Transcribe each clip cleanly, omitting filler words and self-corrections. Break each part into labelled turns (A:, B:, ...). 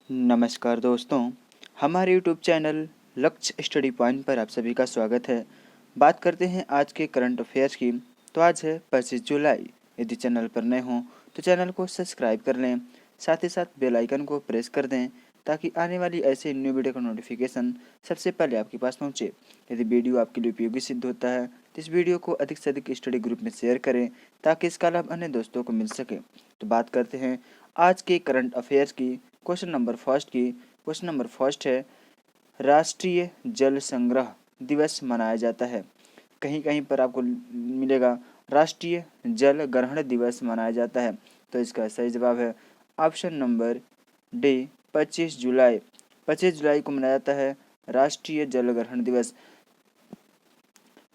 A: नमस्कार दोस्तों, हमारे यूट्यूब चैनल लक्ष्य स्टडी पॉइंट पर आप सभी का स्वागत है। बात करते हैं आज के करंट अफेयर्स की। तो आज है 25 जुलाई। यदि चैनल पर नए हों तो चैनल को सब्सक्राइब कर लें, साथ ही साथ बेल आइकन को प्रेस कर दें ताकि आने वाली ऐसे न्यू वीडियो का नोटिफिकेशन सबसे पहले आपके पास पहुंचे। यदि वीडियो आपके लिए उपयोगी सिद्ध होता है तो इस वीडियो को अधिक से अधिक स्टडी ग्रुप में शेयर करें ताकि इसका लाभ अन्य दोस्तों को मिल सके। तो बात करते हैं आज के करंट अफेयर्स की। क्वेश्चन नंबर फर्स्ट है, राष्ट्रीय जल संग्रह दिवस मनाया जाता है। कहीं कहीं पर आपको मिलेगा राष्ट्रीय जल ग्रहण दिवस मनाया जाता है। तो इसका सही जवाब है ऑप्शन नंबर डी, 25 जुलाई। 25 जुलाई को मनाया जाता है राष्ट्रीय जल ग्रहण दिवस।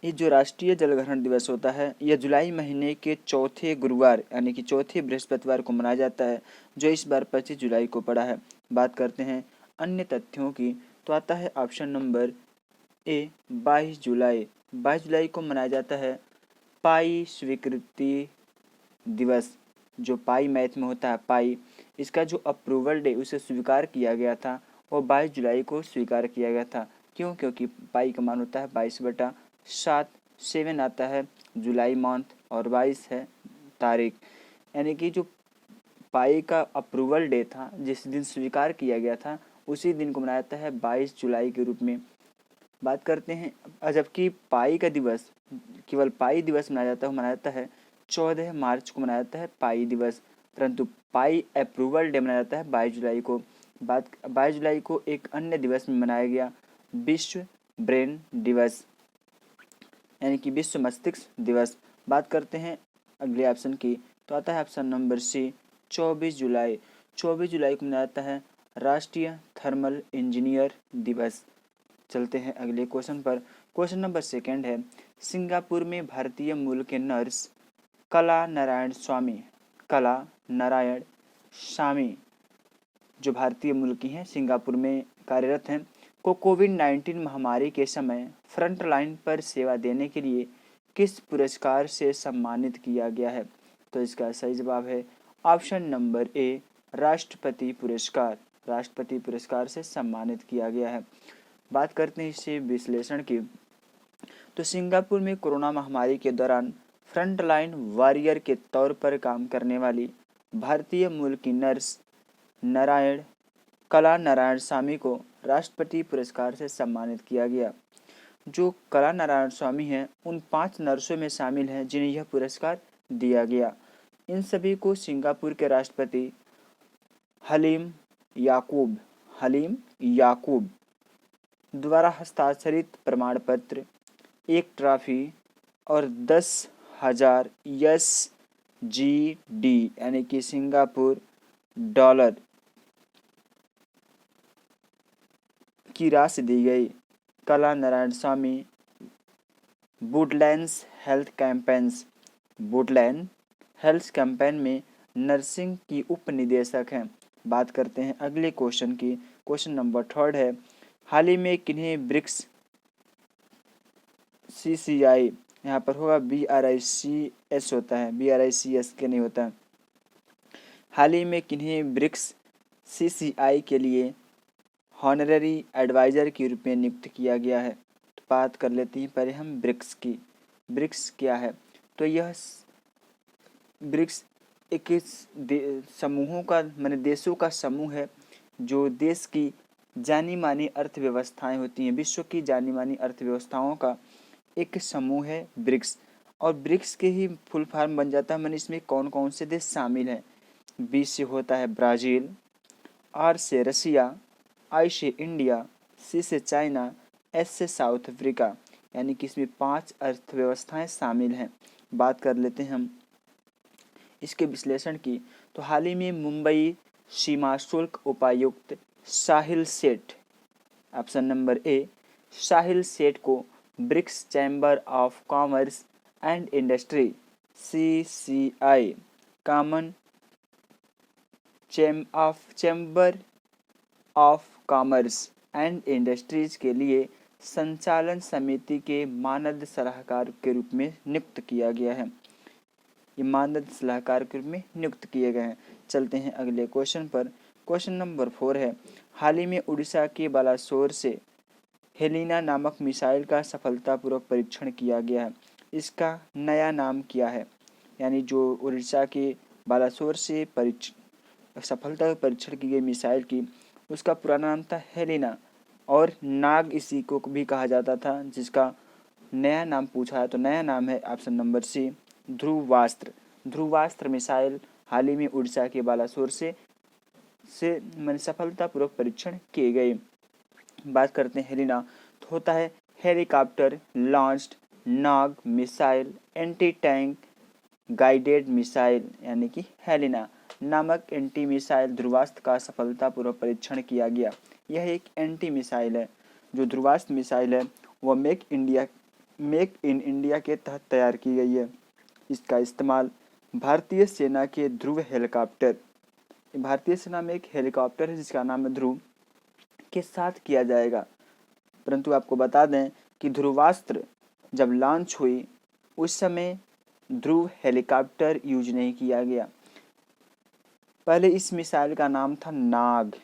A: ये जो राष्ट्रीय जल ग्रहण दिवस होता है यह जुलाई महीने के चौथे गुरुवार यानी कि चौथे बृहस्पतिवार को मनाया जाता है, जो इस बार 25 जुलाई को पड़ा है। बात करते हैं अन्य तथ्यों की, तो आता है ऑप्शन नंबर ए, 22 जुलाई। 22 जुलाई को मनाया जाता है पाई स्वीकृति दिवस। जो पाई मैथ में होता है पाई, इसका जो अप्रूवल डे उसे स्वीकार किया गया था वो 22 जुलाई को स्वीकार किया गया था। क्यों? क्योंकि पाई का मान होता है 22/7। 7 आता है जुलाई मंथ और 22 है तारीख, यानी कि जो पाई का अप्रूवल डे था, जिस दिन स्वीकार किया गया था, उसी दिन को मनाया जाता है 22 जुलाई के रूप में। बात करते हैं जबकि पाई का दिवस, केवल पाई दिवस मनाया जाता है 14 मार्च को मनाया जाता है पाई दिवस, परंतु पाई अप्रूवल डे मनाया जाता है 22 जुलाई को। 22 जुलाई को एक अन्य दिवस में मनाया गया विश्व ब्रेन दिवस, यानी कि विश्व मस्तिष्क दिवस। बात करते हैं अगले ऑप्शन की, तो आता है ऑप्शन नंबर सी, 24 जुलाई। 24 जुलाई को मनाया जाता है राष्ट्रीय थर्मल इंजीनियर दिवस। चलते हैं अगले क्वेश्चन पर। क्वेश्चन नंबर सेकंड है, सिंगापुर में भारतीय मूल के नर्स कला नारायण स्वामी जो भारतीय मूल की हैं, सिंगापुर में कार्यरत हैं, को कोविड-19 महामारी के समय फ्रंट लाइन पर सेवा देने के लिए किस पुरस्कार से सम्मानित किया गया है? तो इसका सही जवाब है ऑप्शन नंबर ए, राष्ट्रपति पुरस्कार। राष्ट्रपति पुरस्कार से सम्मानित किया गया है। बात करते हैं इससे विश्लेषण की, तो सिंगापुर में कोरोना महामारी के दौरान फ्रंट लाइन वॉरियर के तौर पर काम करने वाली भारतीय मूल की नर्स कला नारायण स्वामी को राष्ट्रपति पुरस्कार से सम्मानित किया गया। जो कला नारायण स्वामी हैं उन 5 नर्सों में शामिल हैं जिन्हें यह पुरस्कार दिया गया। इन सभी को सिंगापुर के राष्ट्रपति हलीम याकूब द्वारा हस्ताक्षरित प्रमाण पत्र, एक ट्रॉफी और 10,000 SGD यानी कि सिंगापुर डॉलर की राशि दी गई। कला नारायण स्वामी वुडलैंड हेल्थ कैंपेन में नर्सिंग की उप निदेशक हैं। बात करते हैं अगले क्वेश्चन की। क्वेश्चन नंबर थर्ड है, हाल ही में किन्हें ब्रिक्स CCI, यहाँ पर होगा BRICS होता है, BRICS के नहीं होता है। हाल ही में किन्हें ब्रिक्स CCI के लिए हॉनररी एडवाइज़र के रूप में नियुक्त किया गया है? तो बात कर लेते हैं पहले हम ब्रिक्स की। ब्रिक्स क्या है? तो यह ब्रिक्स एक समूहों का माने देशों का समूह है जो देश की जानी मानी अर्थव्यवस्थाएं होती हैं। विश्व की जानी मानी अर्थव्यवस्थाओं का एक समूह है ब्रिक्स, और ब्रिक्स के ही फुल फॉर्म बन जाता है मैंने इसमें कौन कौन से देश शामिल हैं। B से होता है ब्राज़ील, R से रसिया, I से इंडिया, C से चाइना, S से साउथ अफ्रीका, यानी कि इसमें 5 अर्थव्यवस्थाएं शामिल हैं। बात कर लेते हैं हम इसके विश्लेषण की, तो हाल ही में मुंबई सीमा शुल्क उपायुक्त साहिल सेठ, option number A, Sahil Seth को BRICS chamber of commerce and industry CCI common chamber of commerce and industries के लिए संचालन समिति के मानद सलाहकार के रूप में नियुक्त किया गया है। ये मानद सलाहकार के रूप में नियुक्त किए गए हैं। चलते हैं अगले क्वेश्चन पर। क्वेश्चन नंबर 4 है, हाल ही में उड़ीसा के बालासोर से हेलिना नामक मिसाइल का सफलतापूर्वक परीक्षण किया गया है। इसका नया नाम क्या है? यानी जो उड़ीसा के बालासोर से सफलता परीक्षण की गई मिसाइल की, उसका पुराना नाम था हेलिना और नाग इसी को भी कहा जाता था, जिसका नया नाम पूछा है तो नया नाम है option number C, Dhruvastra. Dhruvastra missile हाल ही में उड़ीसा के बालासोर से सफलतापूर्वक परीक्षण किए गए। बात करते हैं हेलिना, तो होता है helicopter launched Nag missile anti tank guided missile, यानी कि हेलिना नामक एंटी मिसाइल ध्रुवास्त्र का सफलतापूर्वक परीक्षण किया गया। यह एक एंटी मिसाइल है। जो ध्रुवास्त्र मिसाइल है वह मेक इन इंडिया के तहत तैयार की गई है। इसका इस्तेमाल भारतीय सेना के ध्रुव हेलीकॉप्टर, भारतीय सेना में एक हेलीकॉप्टर है जिसका नाम है ध्रुव, के साथ किया जाएगा। परंतु आपको बता दें कि ध्रुवास्त्र जब लॉन्च हुई उस समय ध्रुव हेलीकॉप्टर यूज नहीं किया गया। पहले इस मिसाइल का नाम था नाग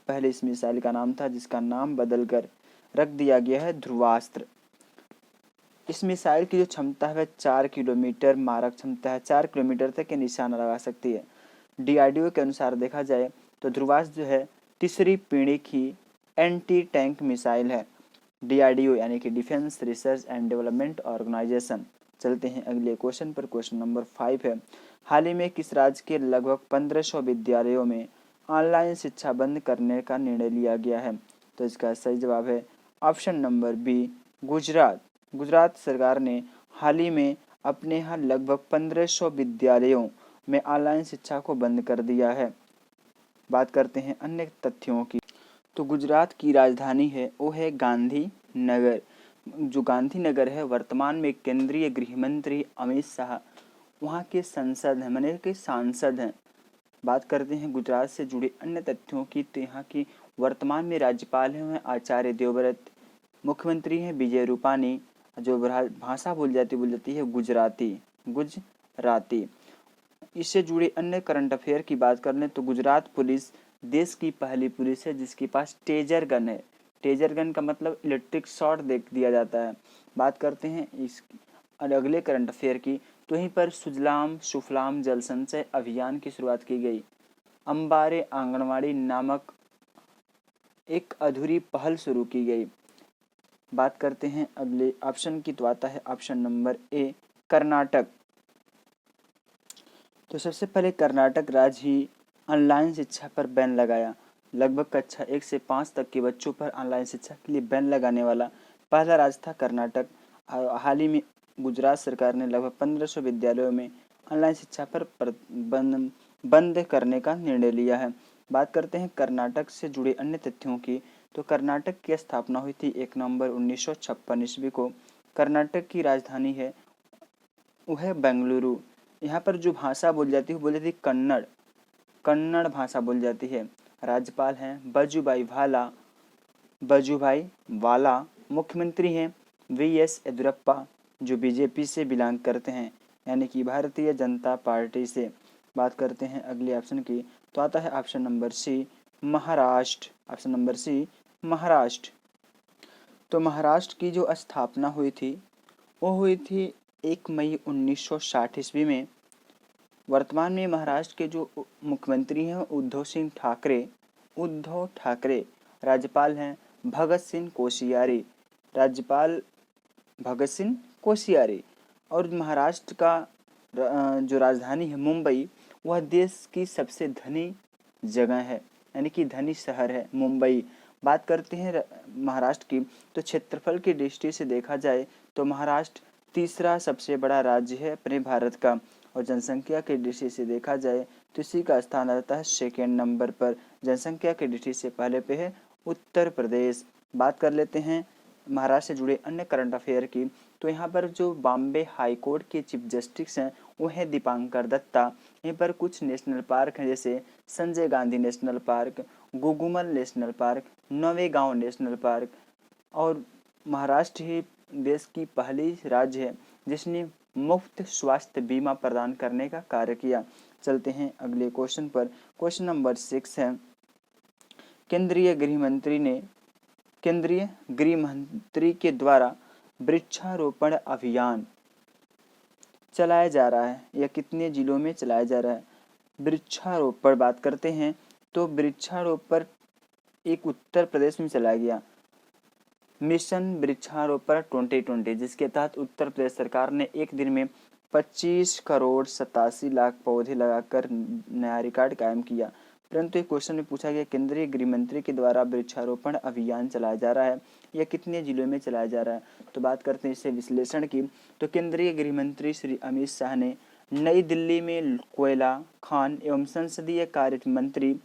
A: पहले इस मिसाइल का नाम था, जिसका नाम बदलकर रख दिया गया है ध्रुवास्त्र। इस मिसाइल की जो क्षमता है वह 4 किलोमीटर मारक क्षमता है, 4 किलोमीटर तक के निशाना लगा सकती है। DRDO के अनुसार देखा जाए तो ध्रुवास्त्र जो है तीसरी पीढ़ी की एंटी टैंक मिसाइल है। DRDO यानी कि defence research and development organisation. चलते हैं अगले क्वेश्चन पर। क्वेश्चन नंबर 5 है, हाल ही में किस राज्य के लगभग 1500 विद्यालयों में ऑनलाइन शिक्षा बंद करने का निर्णय लिया गया है? तो इसका सही जवाब है option number B, Gujarat. Gujarat सरकार ने हाल ही में अपने यहाँ लगभग 1500 विद्यालयों में ऑनलाइन शिक्षा को बंद कर दिया है। बात करते हैं अन्य तथ्यों की, तो गुजरात की राजधानी है वो है गांधी नगर। जो गांधी नगर है वर्तमान में केंद्रीय गृह मंत्री अमित शाह वहाँ के संसद हैं, माने के सांसद हैं। बात करते हैं गुजरात से जुड़े अन्य तथ्यों की, तो यहाँ की वर्तमान में राज्यपाल हैं आचार्य देवव्रत, मुख्यमंत्री हैं विजय रूपानी, जो भाषा बोली जाती है गुजराती। इससे जुड़े अन्य करंट अफेयर की बात कर लें तो गुजरात पुलिस देश की पहली पुलिस है जिसके पास टेजर गन है। टेजर गन का मतलब इलेक्ट्रिक शॉट दे दिया जाता है। बात करते हैं इस अगले करंट अफेयर की, तो वहीं पर सुजलाम सुफलाम जल संचय अभियान की शुरुआत की गई। अंबारे आंगनवाड़ी नामक एक अधूरी पहल शुरू की गई। बात करते हैं अगले ऑप्शन की, तो आता है ऑप्शन नंबर ए, कर्नाटक। तो सबसे पहले कर्नाटक राज्य ही ऑनलाइन शिक्षा पर बैन लगाया। लगभग कक्षा 1 से 5 तक के बच्चों पर ऑनलाइन शिक्षा के लिए बैन लगाने वाला पहला राज्य था कर्नाटक। हाल ही में गुजरात सरकार ने लगभग 1500 विद्यालयों में ऑनलाइन शिक्षा पर बंद करने का निर्णय लिया है। बात करते हैं कर्नाटक से जुड़े अन्य तथ्यों की, तो कर्नाटक की स्थापना हुई थी 1 नवंबर 1956 ईस्वी को। कर्नाटक की राजधानी है वह है बेंगलुरु। यहाँ पर जो भाषा बोली जाती है वो बोली जाती है कन्नड़ भाषा बोली जाती है। राज्यपाल हैं बजुभाई वाला, मुख्यमंत्री हैं VS येदियुरप्पा जो बीजेपी से बिलोंग करते हैं, यानी कि भारतीय जनता पार्टी से। बात करते हैं अगले ऑप्शन की, तो आता है option number C, Maharashtra. Option number C, Maharashtra. तो महाराष्ट्र की जो स्थापना हुई थी वो हुई थी 1 मई 1960 ईस्वी में। वर्तमान में महाराष्ट्र के जो मुख्यमंत्री हैं उद्धव ठाकरे। राज्यपाल हैं भगत सिंह कोश्यारी। और महाराष्ट्र का जो राजधानी है मुंबई, वह देश की सबसे धनी जगह है, यानी कि धनी शहर है मुंबई। बात करते हैं महाराष्ट्र की, तो क्षेत्रफल की दृष्टि से देखा जाए तो महाराष्ट्र तीसरा सबसे बड़ा राज्य है अपने भारत का, और जनसंख्या की दृष्टि से देखा जाए तो इसी का स्थान आता है सेकेंड नंबर पर। जनसंख्या की दृष्टि से पहले पे है उत्तर प्रदेश। बात कर लेते हैं महाराष्ट्र से जुड़े अन्य करंट अफेयर की, तो यहाँ पर जो बॉम्बे हाई कोर्ट के चीफ जस्टिस हैं वो है दीपांकर दत्ता। यहाँ पर कुछ नेशनल पार्क हैं जैसे Sanjay Gandhi national park, Gugamal national park, Navegaon national park. और महाराष्ट्र ही देश की पहली राज्य है जिसने मुफ्त स्वास्थ्य बीमा प्रदान करने का कार्य किया। चलते हैं अगले क्वेश्चन पर। क्वेश्चन नंबर 6 है, केंद्रीय गृह मंत्री के द्वारा वृक्षारोपण अभियान चलाया जा रहा है, यह कितने जिलों में चलाया जा रहा है? वृक्षारोपण बात करते हैं तो वृक्षारोपण एक उत्तर प्रदेश में चलाया गया मिशन वृक्षारोपण 2020, जिसके तहत उत्तर प्रदेश सरकार ने एक दिन में 25 करोड़ 87 लाख पौधे लगाकर नया रिकॉर्ड कायम किया। परंतु एक क्वेश्चन में पूछा गया केंद्रीय गृह मंत्री के द्वारा वृक्षारोपण अभियान चलाया जा रहा है, यह कितने जिलों में चलाया जा रहा है? तो बात करते हैं इससे विश्लेषण की। तो केंद्रीय गृह मंत्री श्री अमित शाह ने नई दिल्ली में कोयला, खान एवं संसदीय कार्य मंत्री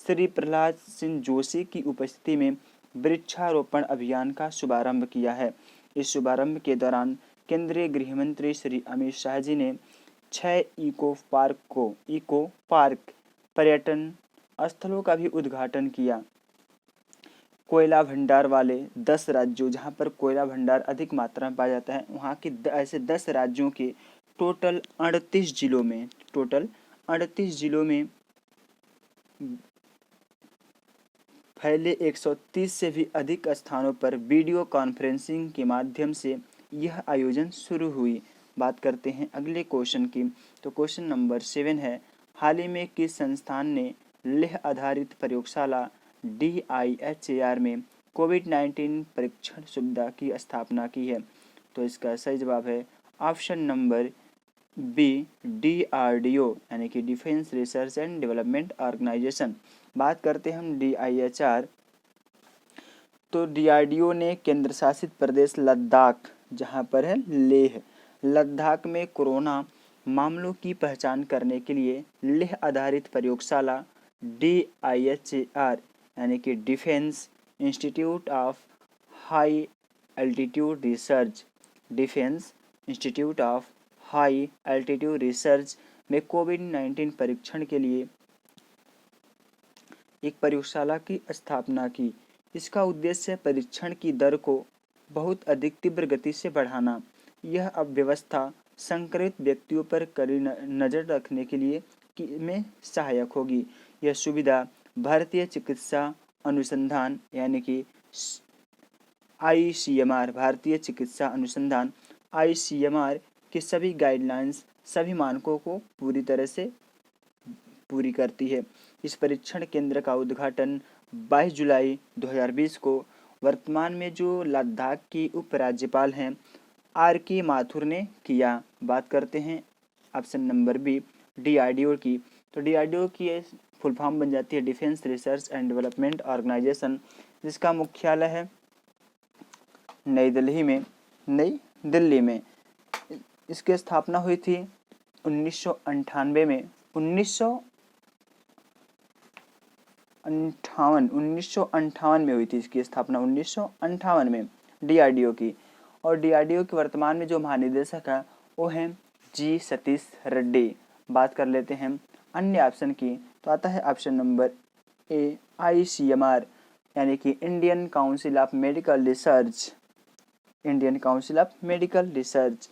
A: श्री प्रहलाद सिंह जोशी की उपस्थिति में वृक्षारोपण अभियान का शुभारंभ किया है। इस शुभारंभ के दौरान केंद्रीय गृह मंत्री श्री अमित शाह जी ने 6 इको पार्क पर्यटन स्थलों का भी उद्घाटन किया। कोयला भंडार वाले 10 राज्यों, जहां पर कोयला भंडार अधिक मात्रा में पाया जाता है, वहां के ऐसे 10 राज्यों के टोटल 38 जिलों में फैले 130 से भी अधिक स्थानों पर वीडियो कॉन्फ्रेंसिंग के माध्यम से यह आयोजन शुरू हुई। बात करते हैं अगले क्वेश्चन की। तो क्वेश्चन नंबर 7 है, हाल ही में किस संस्थान ने लेह आधारित प्रयोगशाला DIHAR में कोविड-19 परीक्षण सुविधा की स्थापना की है? तो इसका सही जवाब है ऑप्शन नंबर बी, DRDO यानी कि defence research and development organisation. बात करते हैं हम DIHR, तो DRDO ने केंद्र शासित प्रदेश लद्दाख, जहां पर है लेह, लद्दाख में कोरोना मामलों की पहचान करने के लिए लेह आधारित प्रयोगशाला DIHAR यानी कि defence institute of high altitude research में कोविड-19 परीक्षण के लिए एक प्रयोगशाला की स्थापना की। इसका उद्देश्य है परीक्षण की दर को बहुत अधिक तीव्र गति से बढ़ाना। यह अब व्यवस्था संक्रमित व्यक्तियों पर कड़ी नज़र रखने के लिए में सहायक होगी। यह सुविधा भारतीय चिकित्सा अनुसंधान यानी कि ICMR, भारतीय चिकित्सा अनुसंधान ICMR के सभी गाइडलाइंस, सभी मानकों को पूरी तरह से पूरी करती है। इस परीक्षण केंद्र का उद्घाटन 22 जुलाई 2020 को वर्तमान में जो लद्दाख की उपराज्यपाल हैं RK माथुर ने किया। बात करते हैं ऑप्शन नंबर बी, DRDO की। तो DRDO की फुल फॉर्म बन जाती है defence research and development organisation, जिसका मुख्यालय है नई दिल्ली में। इसकी स्थापना हुई थी 1998 में 1958 में हुई थी इसकी स्थापना 1958 में DRDO की। और DRDO के वर्तमान में जो महानिदेशक है वो हैं G सतीश रेड्डी। बात कर लेते हैं अन्य ऑप्शन की, तो आता है ऑप्शन नंबर ए, ICMR यानी कि Indian council of medical research,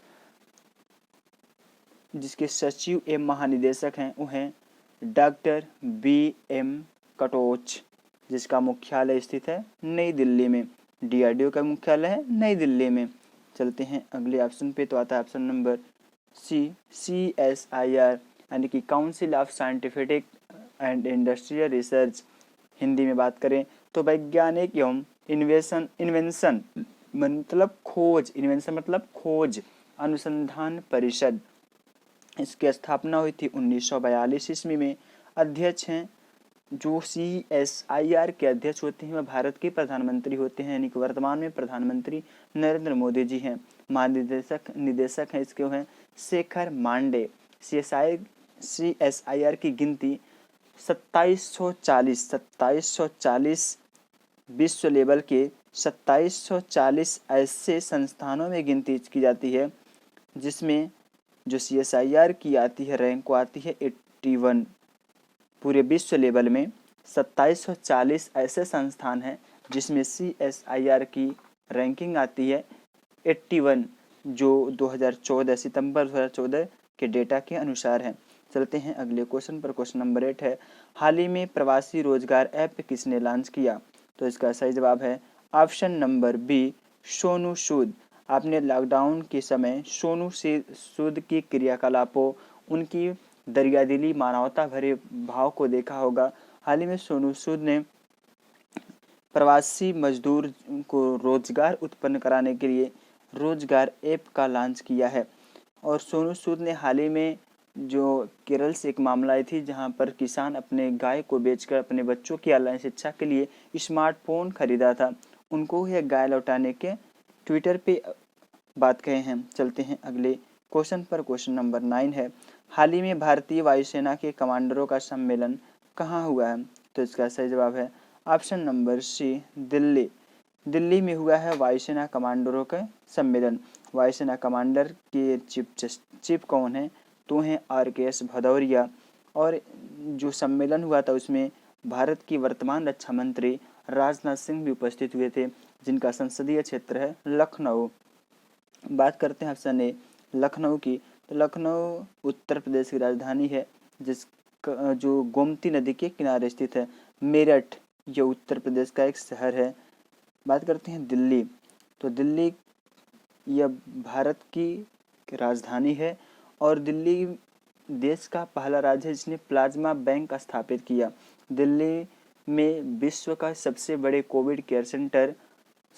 A: जिसके सचिव एवं महानिदेशक हैं वो हैं डॉक्टर BM कटोच, जिसका मुख्यालय स्थित है नई दिल्ली में। DRDO का मुख्यालय है नई दिल्ली में। चलते हैं अगले ऑप्शन पे, तो आता है ऑप्शन नंबर सी, CSIR यानी कि council of scientific and industrial research. Hindi में बात करें तो वैज्ञानिक एवं इन्वेंशन मतलब खोज अनुसंधान परिषद। इसकी स्थापना हुई थी 1942 ईस्वी में। अध्यक्ष हैं जो CSIR के अध्यक्ष होते हैं वह भारत के प्रधानमंत्री होते हैं, यानी कि वर्तमान में प्रधानमंत्री नरेंद्र मोदी जी हैं। निदेशक हैं इसके हैं शेखर मांडे। CSIR की गिनती 2740 विश्व लेवल के 2740 ऐसे संस्थानों में गिनती की जाती है, जिसमें जो CSIR की आती है रैंक को आती है 81। पूरे विश्व लेवल में 2740 ऐसे संस्थान हैं जिसमें CSIR की रैंकिंग आती है 81, जो 2014 सितंबर 2014 के डेटा के अनुसार है। चलते हैं अगले क्वेश्चन पर। क्वेश्चन नंबर 8 है, हाल ही में प्रवासी रोजगार ऐप किसने लॉन्च किया? तो इसका सही जवाब है option number B, Sonu Sood. आपने लॉकडाउन के समय सोनू सूद की क्रियाकलापों, उनकी दरियादिली, मानवता भरे भाव को देखा होगा। हाल ही में सोनू सूद ने प्रवासी मजदूर को रोजगार उत्पन्न कराने के लिए रोजगार ऐप का लॉन्च किया है। और सोनू सूद ने हाल ही में जो केरल से एक मामला आई थी, जहां पर किसान अपने गाय को बेचकर अपने बच्चों की ऑनलाइन शिक्षा के लिए स्मार्टफोन खरीदा था, उनको यह गाय लौटाने के ट्विटर पे बात कहे हैं। चलते हैं अगले क्वेश्चन पर। क्वेश्चन नंबर 9 है, हाल ही में भारतीय वायुसेना के कमांडरों का सम्मेलन कहाँ हुआ है? तो इसका सही जवाब है option number C, Delhi. Delhi में हुआ है वायुसेना कमांडरों का सम्मेलन। वायुसेना कमांडर के चीफ कौन है? तो हैं RKS भदौरिया। और जो सम्मेलन हुआ था उसमें भारत की वर्तमान रक्षा मंत्री राजनाथ सिंह भी उपस्थित हुए थे, जिनका संसदीय क्षेत्र है लखनऊ। बात करते हैं ऑप्शन ए, लखनऊ की। तो लखनऊ उत्तर प्रदेश की राजधानी है, जो गोमती नदी के किनारे स्थित है। मेरठ, ये उत्तर प्रदेश का एक शहर है। बात करते हैं दिल्ली। तो दिल्ली यह भारत की राजधानी है और दिल्ली देश का पहला राज्य है जिसने प्लाज्मा बैंक स्थापित किया। दिल्ली में विश्व का सबसे बड़े Covid care centre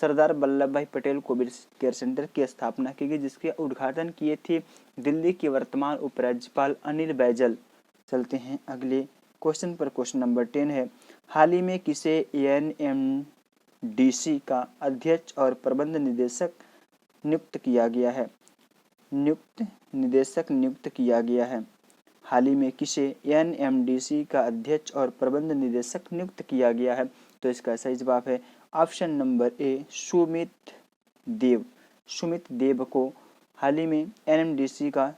A: Sardar Vallabh भाई पटेल कोविड केयर सेंटर की स्थापना की गई, जिसके उद्घाटन किए थे दिल्ली के वर्तमान उपराज्यपाल अनिल बैजल। चलते हैं अगले क्वेश्चन पर। क्वेश्चन नंबर 10 है, हाल ही में किसे NMDC का अध्यक्ष और प्रबंध निदेशक नियुक्त किया गया है? नियुक्त किया गया है। हाल ही में किसे NMDC का अध्यक्ष और प्रबंध निदेशक नियुक्त किया गया है? तो इसका सही जवाब है ऑप्शन नंबर ए, सुमित देव। सुमित देव को हाल ही में NMDC का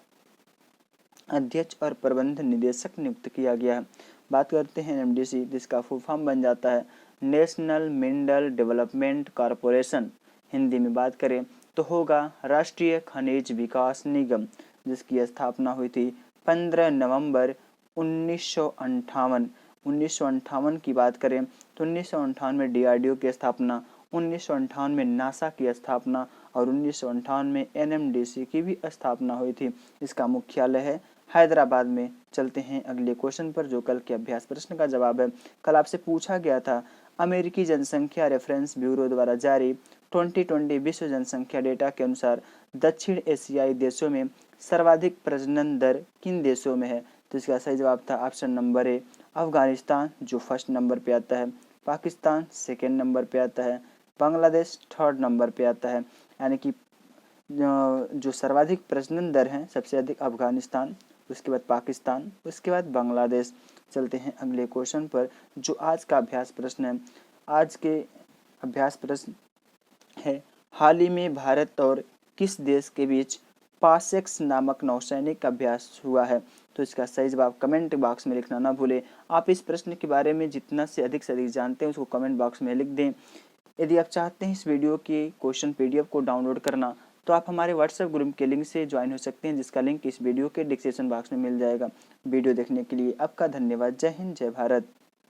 A: अध्यक्ष और प्रबंध निदेशक नियुक्त किया गया है। बात करते हैं NMDC, जिसका फुल फॉर्म बन जाता है national mineral development corporation. Hindi में बात करें तो होगा राष्ट्रीय खनिज विकास निगम, जिसकी स्थापना हुई थी 15 नवंबर 1958। 1958 की बात करें तो 1958 में DRDO की स्थापना, 1958 में नासा की स्थापना और 1958 में NMDC की भी स्थापना हुई थी। इसका मुख्यालय है हैदराबाद में। चलते हैं अगले क्वेश्चन पर, जो कल के अभ्यास प्रश्न का जवाब है। कल आपसे पूछा गया था, अमेरिकी जनसंख्या रेफरेंस ब्यूरो द्वारा जारी 2020 विश्व जनसंख्या डेटा के अनुसार दक्षिण एशियाई देशों में सर्वाधिक प्रजनन दर किन देशों में है? तो इसका सही जवाब था ऑप्शन नंबर ए, अफगानिस्तान जो फर्स्ट नंबर पे आता है, पाकिस्तान सेकेंड नंबर पे आता है, बांग्लादेश थर्ड नंबर पे आता है। यानी कि जो सर्वाधिक प्रजनन दर है, सबसे अधिक अफगानिस्तान, उसके बाद पाकिस्तान, उसके बाद बांग्लादेश। चलते हैं अगले क्वेश्चन पर, जो आज का अभ्यास प्रश्न है। आज के अभ्यास प्रश्न है, हाल ही में भारत और किस देश के बीच पासेक्स नामक नौसैनिक अभ्यास हुआ है? तो इसका सही जवाब कमेंट बॉक्स में लिखना ना भूलें। आप इस प्रश्न के बारे में जितना से अधिक जानते हैं उसको कमेंट बॉक्स में लिख दें। यदि आप चाहते हैं इस वीडियो के क्वेश्चन PDF को डाउनलोड करना, तो आप हमारे WhatsApp ग्रुप के लिंक से ज्वाइन हो सकते हैं, जिसका लिंक इस वीडियो के डिस्क्रिप्शन बॉक्स में मिल जाएगा। वीडियो देखने के लिए आपका धन्यवाद। जय हिंद, जय भारत।